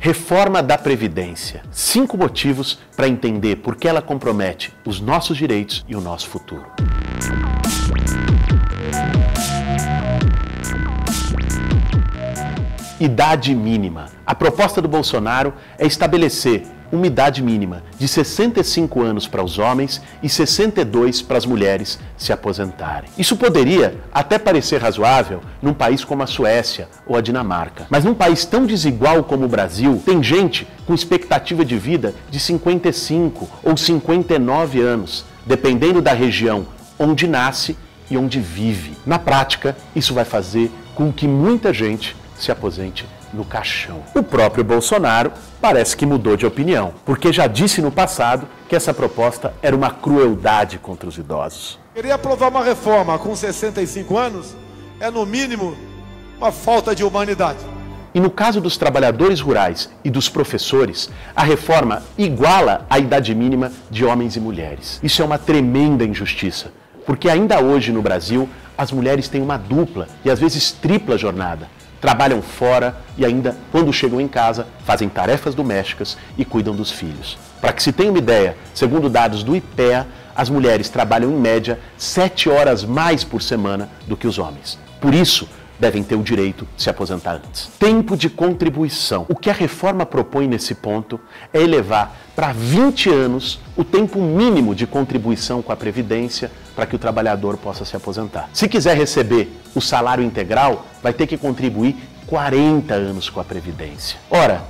Reforma da Previdência. 5 motivos para entender por que ela compromete os nossos direitos e o nosso futuro. Idade mínima. A proposta do Bolsonaro é estabelecer uma idade mínima de 65 anos para os homens e 62 para as mulheres se aposentarem. Isso poderia até parecer razoável num país como a Suécia ou a Dinamarca. Mas num país tão desigual como o Brasil, tem gente com expectativa de vida de 55 ou 59 anos, dependendo da região onde nasce e onde vive. Na prática, isso vai fazer com que muita gente se aposente no caixão. O próprio Bolsonaro parece que mudou de opinião, porque já disse no passado que essa proposta era uma crueldade contra os idosos. Queria aprovar uma reforma com 65 anos é, no mínimo, uma falta de humanidade. E no caso dos trabalhadores rurais e dos professores, a reforma iguala a idade mínima de homens e mulheres. Isso é uma tremenda injustiça, porque ainda hoje no Brasil, as mulheres têm uma dupla e às vezes tripla jornada. Trabalham fora e ainda, quando chegam em casa, fazem tarefas domésticas e cuidam dos filhos. Para que se tenha uma ideia, segundo dados do IPEA, as mulheres trabalham em média 7 horas mais por semana do que os homens. Por isso, devem ter o direito de se aposentar antes. Tempo de contribuição. O que a reforma propõe nesse ponto é elevar para 20 anos o tempo mínimo de contribuição com a Previdência para que o trabalhador possa se aposentar. Se quiser receber o salário integral, vai ter que contribuir 40 anos com a Previdência. Ora,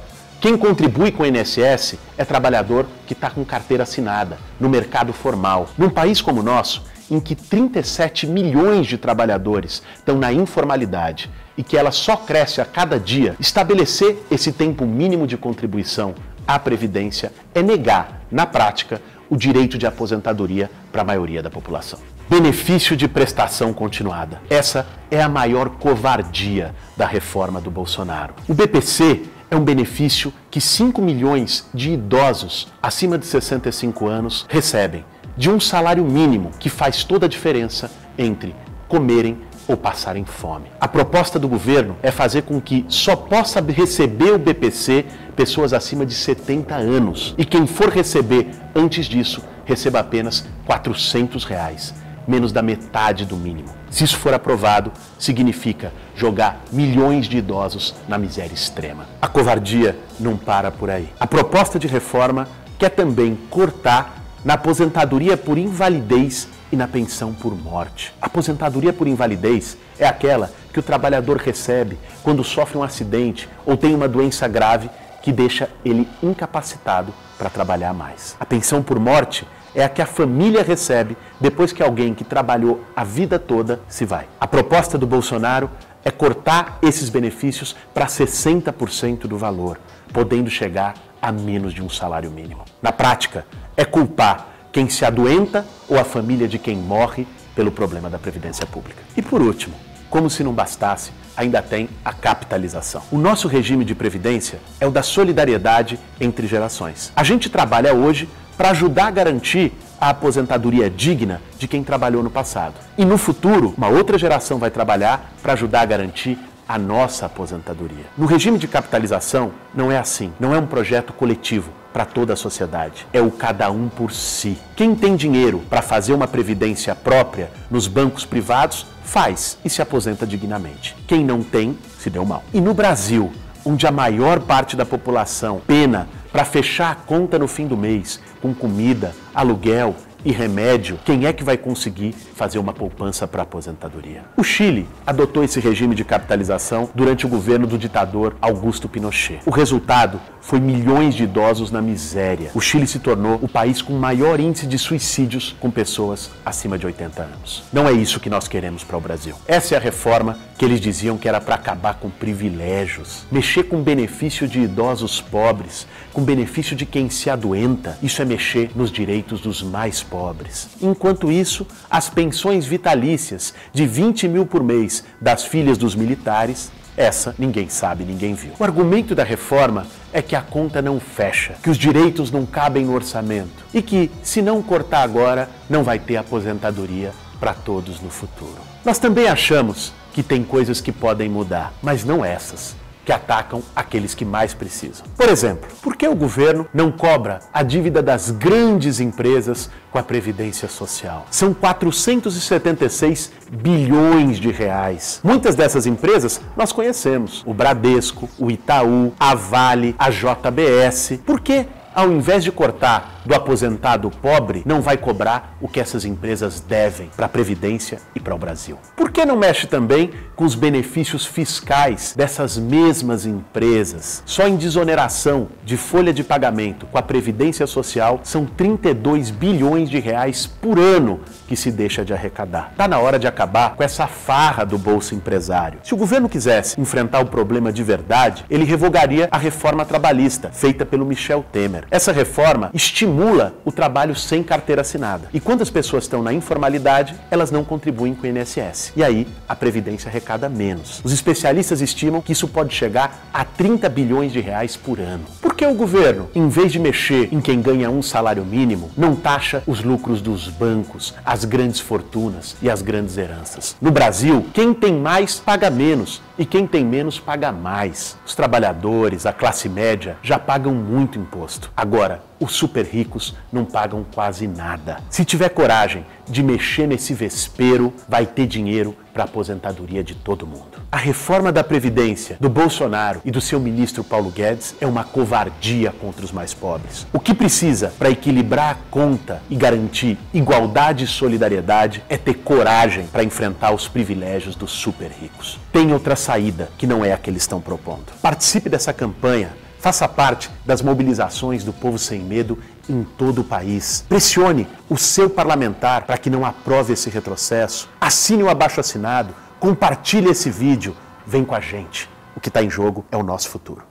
quem contribui com o INSS é trabalhador que está com carteira assinada, no mercado formal. Num país como o nosso, em que 37 milhões de trabalhadores estão na informalidade e que ela só cresce a cada dia, estabelecer esse tempo mínimo de contribuição à Previdência é negar, na prática, o direito de aposentadoria para a maioria da população. Benefício de prestação continuada. Essa é a maior covardia da reforma do Bolsonaro. O BPC é um benefício que 5 milhões de idosos acima de 65 anos recebem, de um salário mínimo que faz toda a diferença entre comerem ou passarem fome. A proposta do governo é fazer com que só possa receber o BPC pessoas acima de 70 anos. E quem for receber antes disso, receba apenas R$400, menos da metade do mínimo. Se isso for aprovado, significa jogar milhões de idosos na miséria extrema. A covardia não para por aí. A proposta de reforma quer também cortar na aposentadoria por invalidez e na pensão por morte. A aposentadoria por invalidez é aquela que o trabalhador recebe quando sofre um acidente ou tem uma doença grave que deixa ele incapacitado para trabalhar mais. A pensão por morte é a que a família recebe depois que alguém que trabalhou a vida toda se vai. A proposta do Bolsonaro é cortar esses benefícios para 60% do valor, podendo chegar a menos de um salário mínimo. Na prática, é culpar quem se adoenta ou a família de quem morre pelo problema da Previdência Pública. E por último, como se não bastasse, ainda tem a capitalização. O nosso regime de previdência é o da solidariedade entre gerações. A gente trabalha hoje para ajudar a garantir a aposentadoria digna de quem trabalhou no passado. E no futuro, uma outra geração vai trabalhar para ajudar a garantir a nossa aposentadoria. No regime de capitalização, não é assim. Não é um projeto coletivo para toda a sociedade. É o cada um por si. Quem tem dinheiro para fazer uma previdência própria nos bancos privados, faz e se aposenta dignamente. Quem não tem, se deu mal. E no Brasil, onde a maior parte da população pena para fechar a conta no fim do mês, com comida, aluguel e remédio, quem é que vai conseguir fazer uma poupança para a aposentadoria? O Chile adotou esse regime de capitalização durante o governo do ditador Augusto Pinochet. O resultado foi milhões de idosos na miséria. O Chile se tornou o país com maior índice de suicídios com pessoas acima de 80 anos. Não é isso que nós queremos para o Brasil. Essa é a reforma que eles diziam que era para acabar com privilégios, mexer com benefício de idosos pobres, com benefício de quem se adoenta. Isso é mexer nos direitos dos mais pobres. Enquanto isso, as pensões vitalícias de 20 mil por mês das filhas dos militares, essa ninguém sabe, ninguém viu. O argumento da reforma é que a conta não fecha, que os direitos não cabem no orçamento e que, se não cortar agora, não vai ter aposentadoria para todos no futuro. Nós também achamos que tem coisas que podem mudar, mas não essas. que atacam aqueles que mais precisam. Por exemplo, por que o governo não cobra a dívida das grandes empresas com a Previdência Social? São 476 bilhões de reais. Muitas dessas empresas nós conhecemos: o Bradesco, o Itaú, a Vale, a JBS. Por que, ao invés de cortar do aposentado pobre, não vai cobrar o que essas empresas devem para a Previdência e para o Brasil? Por que não mexe também com os benefícios fiscais dessas mesmas empresas? Só em desoneração de folha de pagamento com a Previdência Social são 32 bilhões de reais por ano que se deixa de arrecadar. Está na hora de acabar com essa farra do Bolsa Empresário. Se o governo quisesse enfrentar o problema de verdade, ele revogaria a reforma trabalhista feita pelo Michel Temer. Essa reforma estimula o trabalho sem carteira assinada. E quando as pessoas estão na informalidade, elas não contribuem com o INSS. E aí, a Previdência arrecada menos. Os especialistas estimam que isso pode chegar a 30 bilhões de reais por ano. Por que o governo, em vez de mexer em quem ganha um salário mínimo, não taxa os lucros dos bancos, as grandes fortunas e as grandes heranças? No Brasil, quem tem mais paga menos e quem tem menos paga mais. Os trabalhadores, a classe média, já pagam muito imposto. Agora, os super ricos não pagam quase nada. Se tiver coragem de mexer nesse vespeiro, vai ter dinheiro para a aposentadoria de todo mundo. A reforma da Previdência do Bolsonaro e do seu ministro Paulo Guedes é uma covardia contra os mais pobres. O que precisa para equilibrar a conta e garantir igualdade e solidariedade é ter coragem para enfrentar os privilégios dos super ricos. Tem outra saída que não é a que eles estão propondo. Participe dessa campanha. Faça parte das mobilizações do Povo Sem Medo em todo o país. Pressione o seu parlamentar para que não aprove esse retrocesso. Assine o abaixo-assinado, compartilhe esse vídeo. Vem com a gente. O que está em jogo é o nosso futuro.